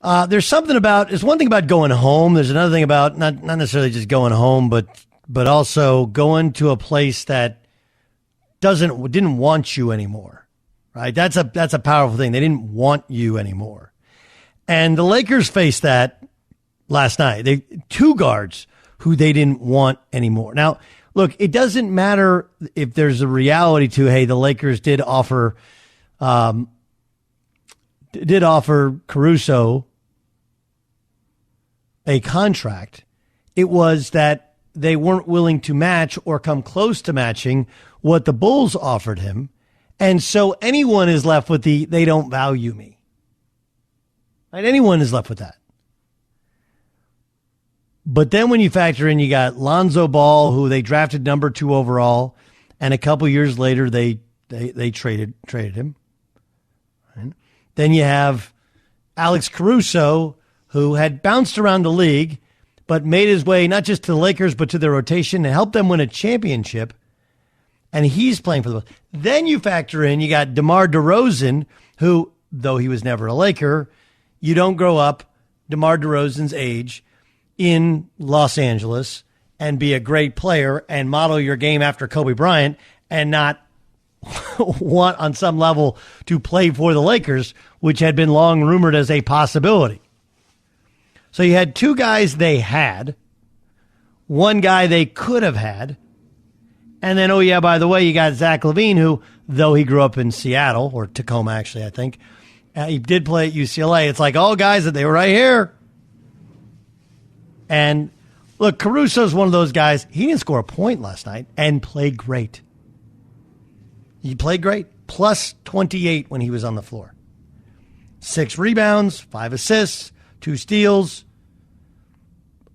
There's one thing about going home. There's another thing about not necessarily just going home, but also going to a place that didn't want you anymore. Right? That's a powerful thing. They didn't want you anymore. And the Lakers faced that last night. Two guards who they didn't want anymore. Now, look, it doesn't matter if there's a reality to, hey, the Lakers did offer Caruso a contract. It was that they weren't willing to match or come close to matching what the Bulls offered him. And so anyone is left with they don't value me. Right? Anyone is left with that. But then when you factor in, you got Lonzo Ball, who they drafted number 2 overall, and a couple years later they traded him. Right? Then you have Alex Caruso, who had bounced around the league, but made his way not just to the Lakers, but to their rotation and helped them win a championship. And he's playing for the Bulls. Then you factor in, you got DeMar DeRozan, who, though he was never a Laker, you don't grow up DeMar DeRozan's age in Los Angeles and be a great player and model your game after Kobe Bryant and not want on some level to play for the Lakers, which had been long rumored as a possibility. So you had two guys they had, one guy they could have had, and then, oh yeah, by the way, you got Zach LaVine, who, though he grew up in Seattle, or Tacoma actually, I think, he did play at UCLA. It's like, all guys that they were right here. And look, Caruso's one of those guys. He didn't score a point last night and played great. He played great. Plus 28 when he was on the floor. 6 rebounds, 5 assists, 2 steals.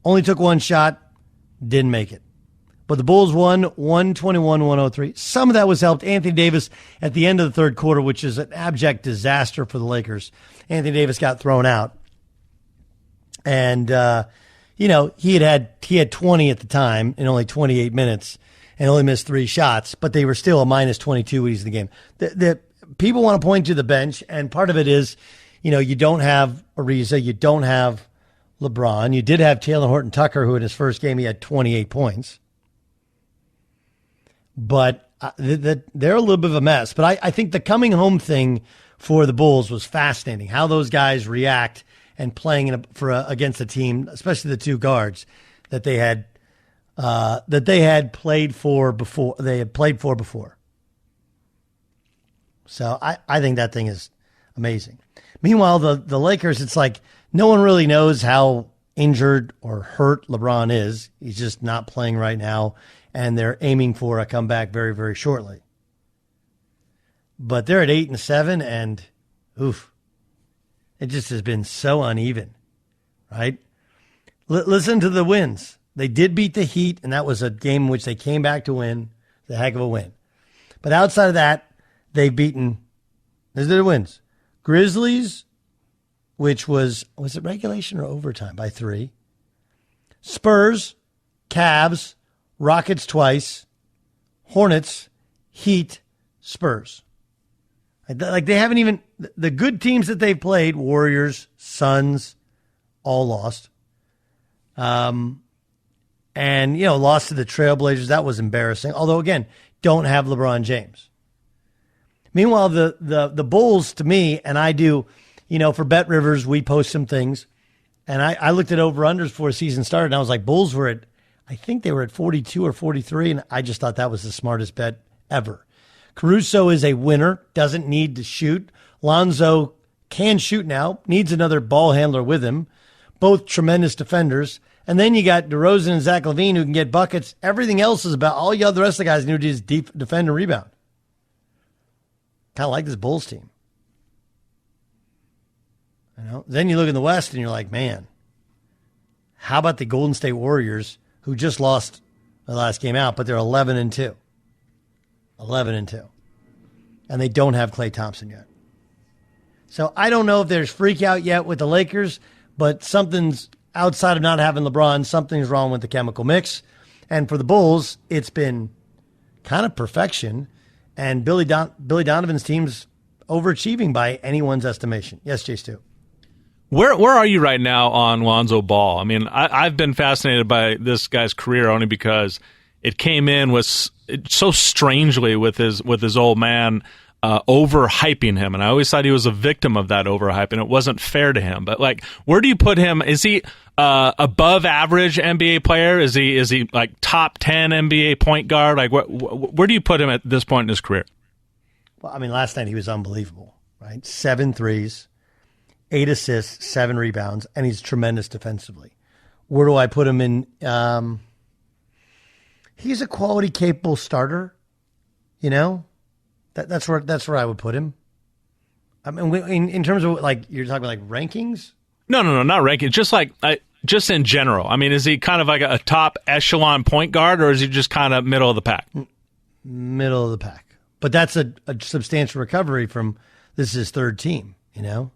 Only took 1 shot. Didn't make it. But the Bulls won 121-103. Some of that was helped. Anthony Davis at the end of the third quarter, which is an abject disaster for the Lakers. Anthony Davis got thrown out. And, he had 20 at the time in only 28 minutes and only missed 3 shots, but they were still a minus 22 when he's in the game. The people want to point to the bench, and part of it is, you don't have Ariza, you don't have LeBron. You did have Taylor Horton-Tucker, who in his first game, he had 28 points. But they're a little bit of a mess. But I think the coming home thing for the Bulls was fascinating, how those guys react and playing against a team, especially the 2 guards that they had played for before. So I think that thing is amazing. Meanwhile, the Lakers, it's like no one really knows how injured or hurt LeBron is. He's just not playing right now, and they're aiming for a comeback very, very shortly. But they're at 8-7, and oof. It just has been so uneven, right? Listen to the wins. They did beat the Heat, and that was a game in which they came back to win. It's a heck of a win. But outside of that, they've beaten, these are the wins. Grizzlies, which was it regulation or overtime, by 3. Spurs, Cavs, Rockets twice, Hornets, Heat, Spurs. Like they haven't even, the good teams that they've played, Warriors, Suns, all lost. And, lost to the Trailblazers. That was embarrassing. Although, again, don't have LeBron James. Meanwhile, the Bulls, to me, and I do, for Bet Rivers, we post some things. And I looked at over-unders before the season started, and I was like, Bulls were I think they were at 42 or 43, and I just thought that was the smartest bet ever. Caruso is a winner, doesn't need to shoot. Lonzo can shoot now, needs another ball handler with him. Both tremendous defenders. And then you got DeRozan and Zach LaVine who can get buckets. Everything else is about all the rest of the guys need to do is defend and rebound. Kind of like this Bulls team. Then you look in the West and you're like, man, how about the Golden State Warriors, who just lost the last game out, but they're 11-2. 11-2. And they don't have Klay Thompson yet. So I don't know if there's freak out yet with the Lakers, but something's outside of not having LeBron, something's wrong with the chemical mix. And for the Bulls, it's been kind of perfection. And Billy Donovan's team's overachieving by anyone's estimation. Yes, Jay Stu. Where are you right now on Lonzo Ball? I mean, I've been fascinated by this guy's career only because it came in so strangely with his old man overhyping him, and I always thought he was a victim of that overhype, and it wasn't fair to him. But like, where do you put him? Is he above average NBA player? Is he like top 10 NBA point guard? Like, where do you put him at this point in his career? Well, I mean, last night he was unbelievable, right? 7 threes, 8 assists, 7 rebounds, and he's tremendous defensively. Where do I put him in? He's a quality, capable starter. You know, that's where I would put him. I mean, in terms of like you're talking about like rankings. No, not rankings. Just in general. I mean, is he kind of like a top echelon point guard, or is he just kind of middle of the pack? Middle of the pack. But that's a substantial recovery from this is his third team, you know?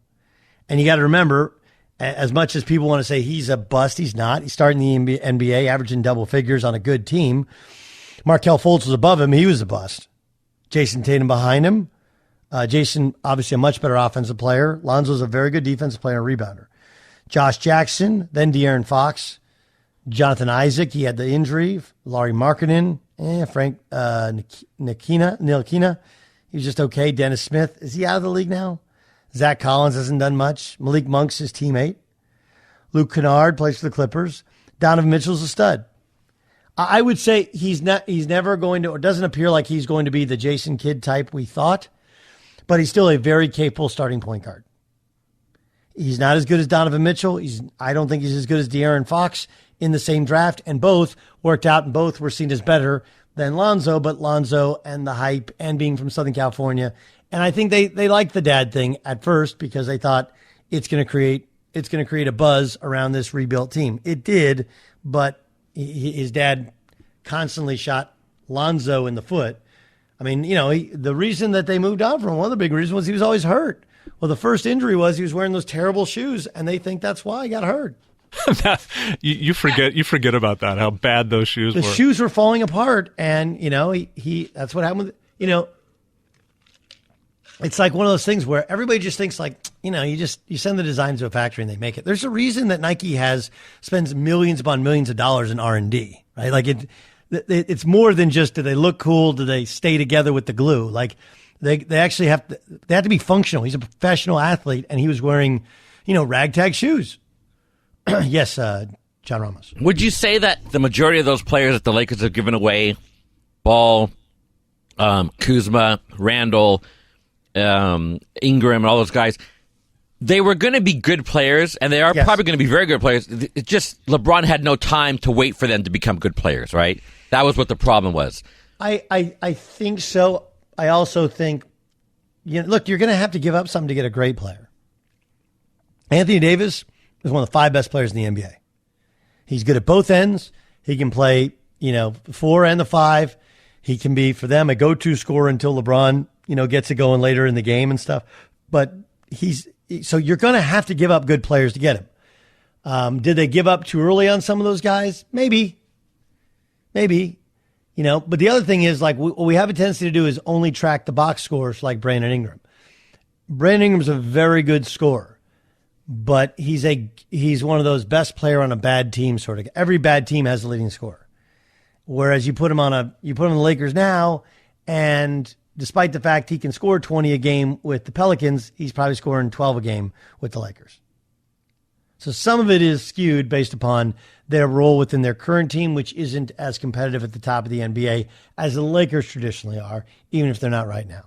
And you got to remember, as much as people want to say he's a bust, he's not. He's starting the NBA, averaging double figures on a good team. Markelle Fultz was above him. He was a bust. Jason Tatum behind him. Jason, obviously a much better offensive player. Lonzo's a very good defensive player and rebounder. Josh Jackson, then De'Aaron Fox. Jonathan Isaac, he had the injury. Lauri Markkanen. Frank Ntilikina, he was just okay. Dennis Smith, is he out of the league now? Zach Collins hasn't done much. Malik Monk's his teammate. Luke Kennard plays for the Clippers. Donovan Mitchell's a stud. I would say he's never going to, or doesn't appear like he's going to be the Jason Kidd type we thought, but he's still a very capable starting point guard. He's not as good as Donovan Mitchell. I don't think he's as good as De'Aaron Fox in the same draft, and both worked out and both were seen as better than Lonzo, but Lonzo and the hype and being from Southern California. And I think they liked the dad thing at first because they thought it's going to create a buzz around this rebuilt team. It did, but his dad constantly shot Lonzo in the foot. I mean, you know, the reason that they moved on from him, one of the big reasons was he was always hurt. Well, the first injury was he was wearing those terrible shoes, and they think that's why he got hurt. you forget about that, how bad those shoes were. The shoes were falling apart, and you know he that's what happened with, you know, it's like one of those things where everybody just thinks like, you know, you send the designs to a factory and they make it. There's a reason that Nike spends millions upon millions of dollars in R&D, right? Like it's more than just do they look cool, do they stay together with the glue? Like they actually have to be functional. He's a professional athlete, and he was wearing, you know, ragtag shoes. Yes, John Ramos. Would you say that the majority of those players that the Lakers have given away, Ball, Kuzma, Randall, Ingram, and all those guys, they were going to be good players, and they are probably going to be very good players. It's just LeBron had no time to wait for them to become good players, right? That was what the problem was. I think so. I also think, you know, look, you're going to have to give up something to get a great player. Anthony Davis is one of the 5 best players in the NBA. He's good at both ends. He can play, you know, 4 and the 5. He can be, for them, a go-to scorer until LeBron, you know, gets it going later in the game and stuff. But so you're going to have to give up good players to get him. Did they give up too early on some of those guys? Maybe. You know, but the other thing is, like, what we have a tendency to do is only track the box scores like Brandon Ingram. Brandon Ingram's a very good scorer, but he's one of those best player on a bad team sort of. Every bad team has a leading scorer. Whereas you put him on the Lakers now, and despite the fact he can score 20 a game with the Pelicans, he's probably scoring 12 a game with the Lakers. So some of it is skewed based upon their role within their current team, which isn't as competitive at the top of the NBA as the Lakers traditionally are, even if they're not right now.